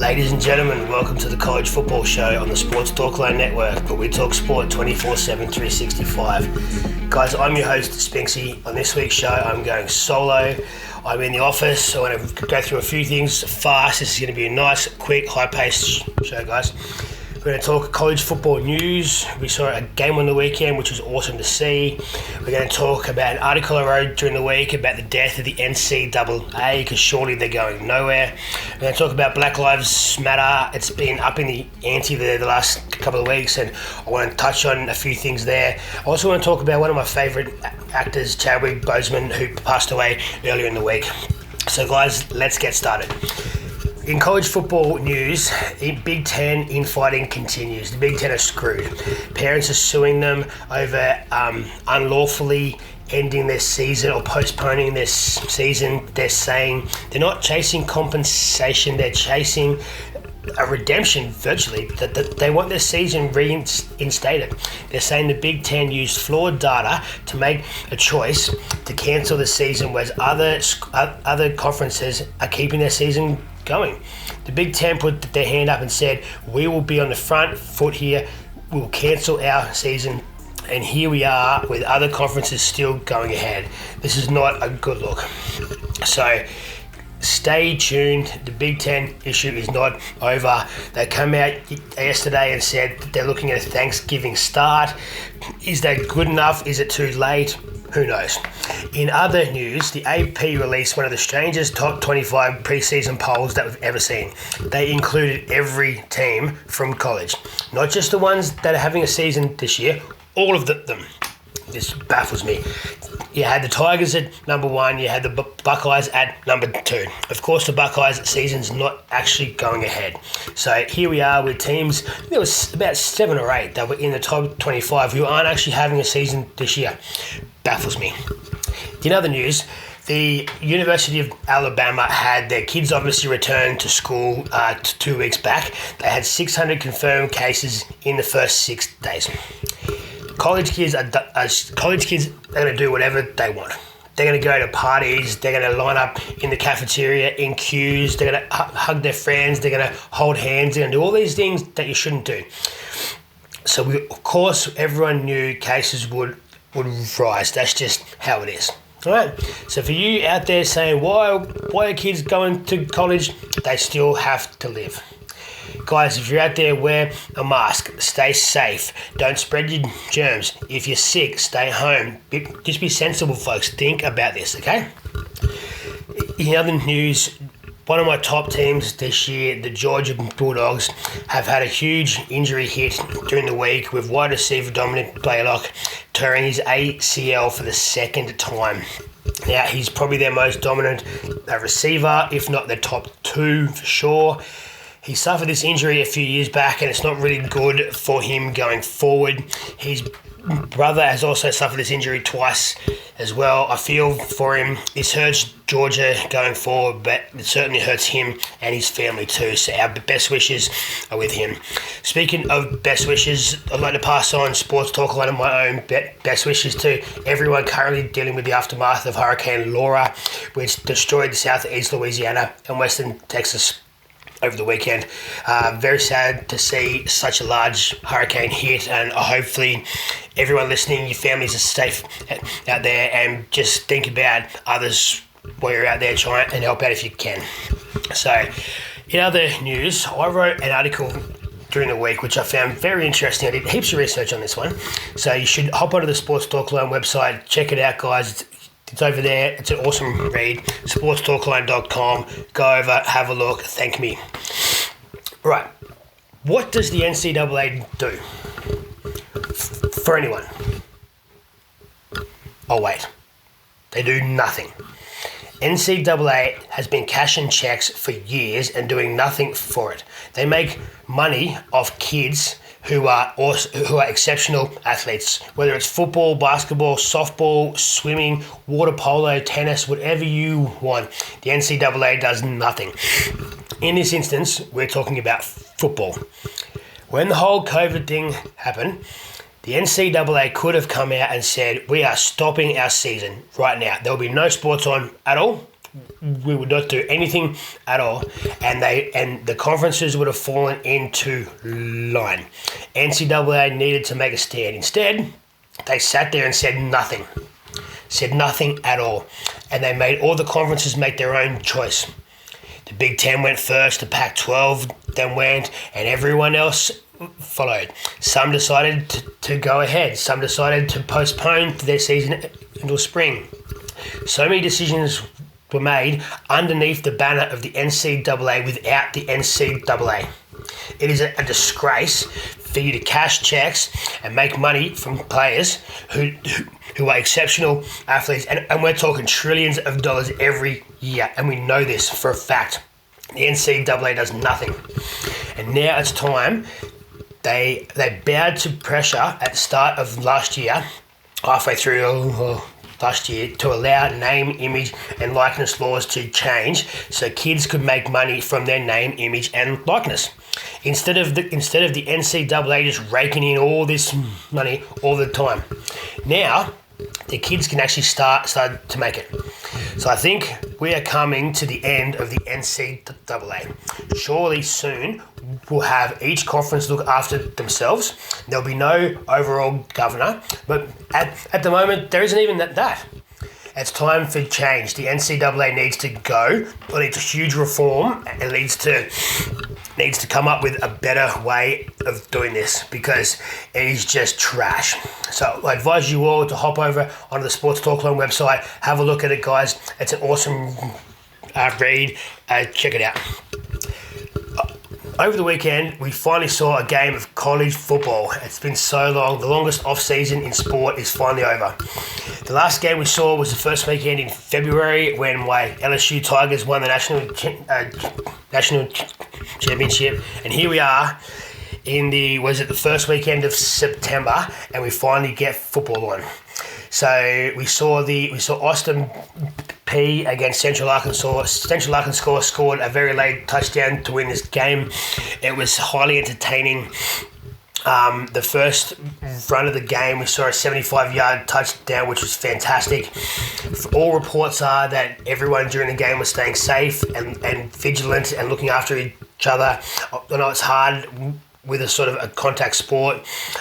Ladies and gentlemen, welcome to the College Football Show on the Sports Talkline Network, where we talk sport 24/7, 365. Guys, I'm your host, Spinksy. On this week's show, I'm going solo. I'm in the office. I want to go through a few things fast. This is going to be a nice, quick, high-paced show, guys. We're going to talk college football news. We saw a game on the weekend, which was awesome to see. We're going to talk about an article I wrote during the week about the death of the NCAA, because surely they're going nowhere. We're going to talk about Black Lives Matter. It's been up in the ante there the last couple of weeks, and I want to touch on a few things there. I also want to talk about one of my favourite actors, Chadwick Boseman, who passed away earlier in the week. So guys, let's get started. In college football news, Big Ten infighting continues. The Big Ten are screwed. Parents are suing them over unlawfully ending their season or postponing their season. They're saying they're not chasing compensation, they're chasing a redemption virtually. That they want their season reinstated. They're saying the Big Ten used flawed data to make a choice to cancel the season, whereas other conferences are keeping their season going. The Big Ten put their hand up and said, we will be on the front foot here, we'll cancel our season, and here we are with other conferences still going ahead. This is not a good look. So stay tuned. The Big Ten issue is not over. They come out yesterday and said that they're looking at a Thanksgiving start. Is that good enough? Is it too late? Who knows? In other news, the AP released one of the strangest top 25 preseason polls that we've ever seen. They included every team from college, not just the ones that are having a season this year, all of them. This baffles me. You had the Tigers at number 1, you had the Buckeyes at number 2. Of course, the Buckeyes season's not actually going ahead. So here we are with teams, there was about 7 or 8 that were in the top 25 who aren't actually having a season this year. Baffles me. In other news, the University of Alabama had their kids obviously returned to school 2 weeks back. They had 600 confirmed cases in the first 6 days. College kids are going to do whatever they want. They're going to go to parties. They're going to line up in the cafeteria in queues. They're going to hug their friends. They're going to hold hands. They're going to do all these things that you shouldn't do. So of course, everyone knew cases would rise. That's just how it is. All right. So for you out there saying why are kids going to college, they still have to live. Guys, if you're out there, wear a mask. Stay safe. Don't spread your germs. If you're sick, stay home. Just be sensible, folks. Think about this, okay? In other news, one of my top teams this year, the Georgia Bulldogs, have had a huge injury hit during the week with wide receiver Dominic Blaylock tearing his ACL for the second time. Now, he's probably their most dominant receiver, if not the top 2 for sure. He suffered this injury a few years back, and it's not really good for him going forward. His brother has also suffered this injury twice as well. I feel for him. This hurts Georgia going forward, but it certainly hurts him and his family too. So our best wishes are with him. Speaking of best wishes, I'd like to pass on Sports Talk Line of my own best wishes to everyone currently dealing with the aftermath of Hurricane Laura, which destroyed southeast Louisiana and western Texas over the weekend. Very sad to see such a large hurricane hit, and hopefully everyone listening, your families are safe out there, and just think about others while you're out there trying and help out if you can. So in other news, I wrote an article during the week which I found very interesting. I did heaps of research on this one, so you should hop onto the Sports Talk Line website, check it out, guys. It's over there. It's an awesome read. sportstalkline.com. Go over, have a look, thank me. Right. What does the NCAA do for anyone? Oh, wait. They do nothing. NCAA has been cashing checks for years and doing nothing for it. They make money off kids who are exceptional athletes, whether it's football, basketball, softball, swimming, water polo, tennis, whatever you want. The NCAA does nothing. In this instance, we're talking about football. When the whole COVID thing happened, the NCAA could have come out and said, we are stopping our season right now. There will be no sports on at all. we would not do anything at all, and the conferences would have fallen into line. NCAA needed to make a stand. Instead, they sat there and said nothing at all, and they made all the conferences make their own choice. The Big Ten went first, the Pac-12 then went, and everyone else followed. Some decided to go ahead. Some decided to postpone their season until spring. So many decisions were made underneath the banner of the NCAA without the NCAA. It is a disgrace for you to cash checks and make money from players who are exceptional athletes, and we're talking trillions of dollars every year, and we know this for a fact. The NCAA does nothing. And now it's time. They bowed to pressure at the start of last year, halfway through last year, to allow name, image, and likeness laws to change so kids could make money from their name, image, and likeness. Instead of the NCAA just raking in all this money all the time. Now, the kids can actually start to make it. So I think we are coming to the end of the NCAA. Surely soon we'll have each conference look after themselves. There'll be no overall governor, but at the moment there isn't even that. It's time for change. The NCAA needs to go. It needs a huge reform. It needs to come up with a better way of doing this, because it is just trash. So I advise you all to hop over onto the Sports Talkline website, have a look at it, guys. It's an awesome read. Check it out. Over the weekend, we finally saw a game of college football. It's been so long. The longest off-season in sport is finally over. The last game we saw was the first weekend in February when my LSU Tigers won the national championship. And here we are in the first weekend of September, and we finally get football on. So we saw Austin P against Central Arkansas. Central Arkansas scored a very late touchdown to win this game. It was highly entertaining. The first run of the game, we saw a 75-yard touchdown, which was fantastic. All reports are that everyone during the game was staying safe and vigilant and looking after each other. I know it's hard with a sort of a contact sport.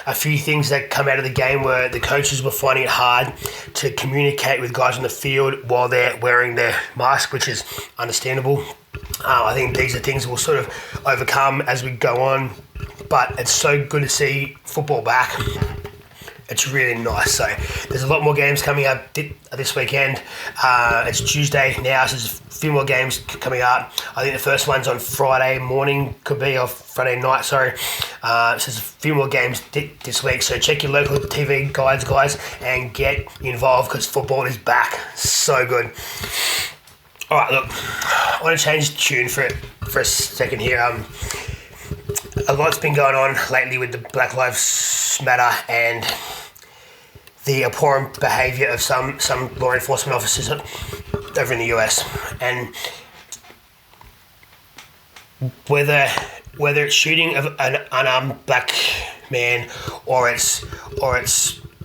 A few things that come out of the game were the coaches were finding it hard to communicate with guys on the field while they're wearing their mask, which is understandable. I think these are things we'll sort of overcome as we go on, but it's so good to see football back. It's really nice. So there's a lot more games coming up this weekend. It's Tuesday now, so there's a few more games coming up. I think the first one's on Friday morning, could be, or Friday night, sorry. So there's a few more games this week. So check your local TV guides, guys, and get involved, because football is back. So good. All right, look, I want to change the tune for a second here. A lot's been going on lately with the Black Lives Matter and the abhorrent behaviour of some law enforcement officers over in the US. And whether it's shooting of an unarmed black man or it's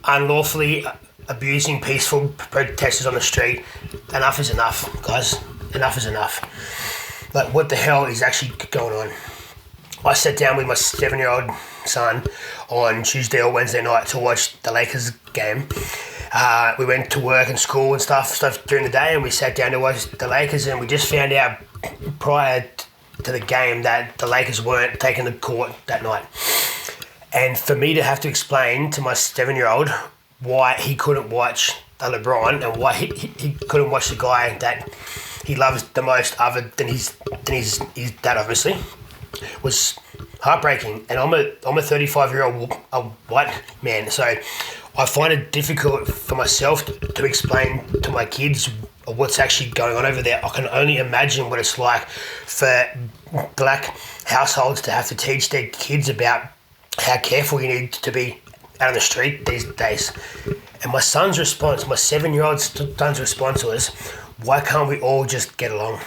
unlawfully abusing peaceful protesters on the street, enough is enough, guys. Enough is enough. Like, what the hell is actually going on? I sat down with my 7-year-old son on Tuesday or Wednesday night to watch the Lakers game. We went to work and school and stuff during the day, and we sat down to watch the Lakers, and we just found out prior to the game that the Lakers weren't taking the court that night. And for me to have to explain to my 7-year-old why he couldn't watch LeBron and why he couldn't watch the guy that he loves the most other than his dad, obviously, was heartbreaking. And I'm a 35-year-old white man, so I find it difficult for myself to explain to my kids what's actually going on over there. I can only imagine what it's like for black households to have to teach their kids about how careful you need to be out on the street these days. And my 7-year-old son's response was, why can't we all just get along?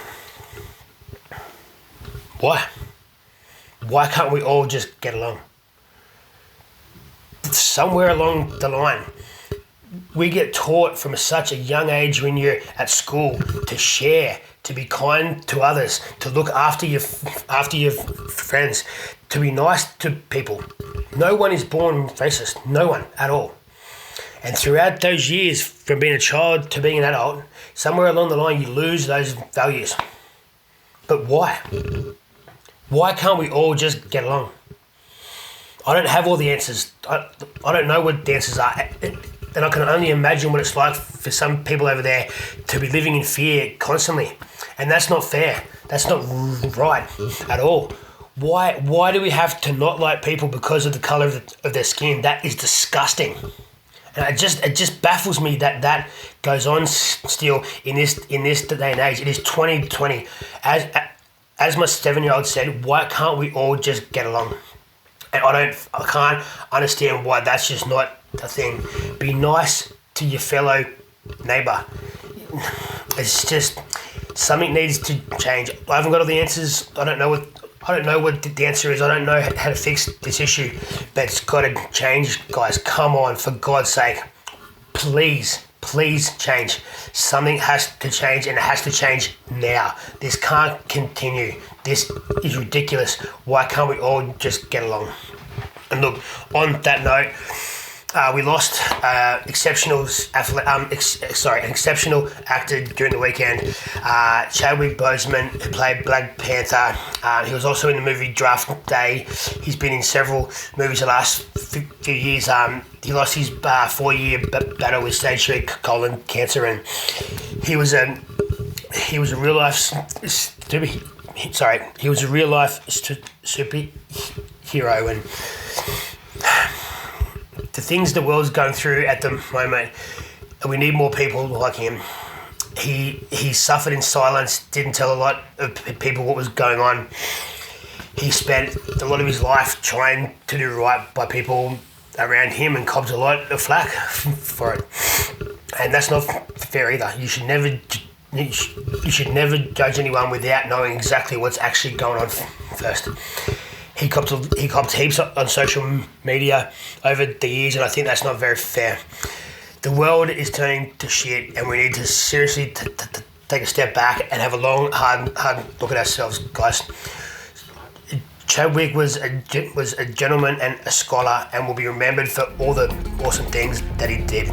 Why can't we all just get along? Somewhere along the line, We get taught from such a young age when you're at school to share, to be kind to others, to look after your friends, to be nice to people. No one is born racist. No one at all. And throughout those years, from being a child to being an adult, somewhere along the line you lose those values. But why? Why can't we all just get along? I don't have all the answers. I don't know what the answers are. And I can only imagine what it's like for some people over there to be living in fear constantly. And that's not fair. That's not right at all. Why do we have to not like people because of the colour of their skin? That is disgusting. And it just baffles me that goes on still in this day and age. It is 2020. As my 7-year-old said, why can't we all just get along? And I can't understand why that's just not a thing. Be nice to your fellow neighbour. It's just something needs to change. I haven't got all the answers. I don't know what the answer is. I don't know how to fix this issue, but it's got to change, guys. Come on, for God's sake, please change. Something has to change, and it has to change now. This can't continue. This is ridiculous. Why can't we all just get along? And look, on that note, we lost an exceptional actor during the weekend, Chadwick Boseman, who played Black Panther. He was also in the movie Draft Day. He's been in several movies the last few years. He lost his 4-year battle with stage 3 colon cancer, and he was a real life superhero, and the things the world's going through at the moment, we need more people like him. He suffered in silence, didn't tell a lot of people what was going on. He spent a lot of his life trying to do right by people around him and copped a lot of flack for it. And that's not fair either. You should never judge anyone without knowing exactly what's actually going on first. He copped heaps on social media over the years, and I think that's not very fair. The world is turning to shit, and we need to seriously take a step back and have a long, hard look at ourselves, guys. Chadwick was a gentleman and a scholar, and will be remembered for all the awesome things that he did.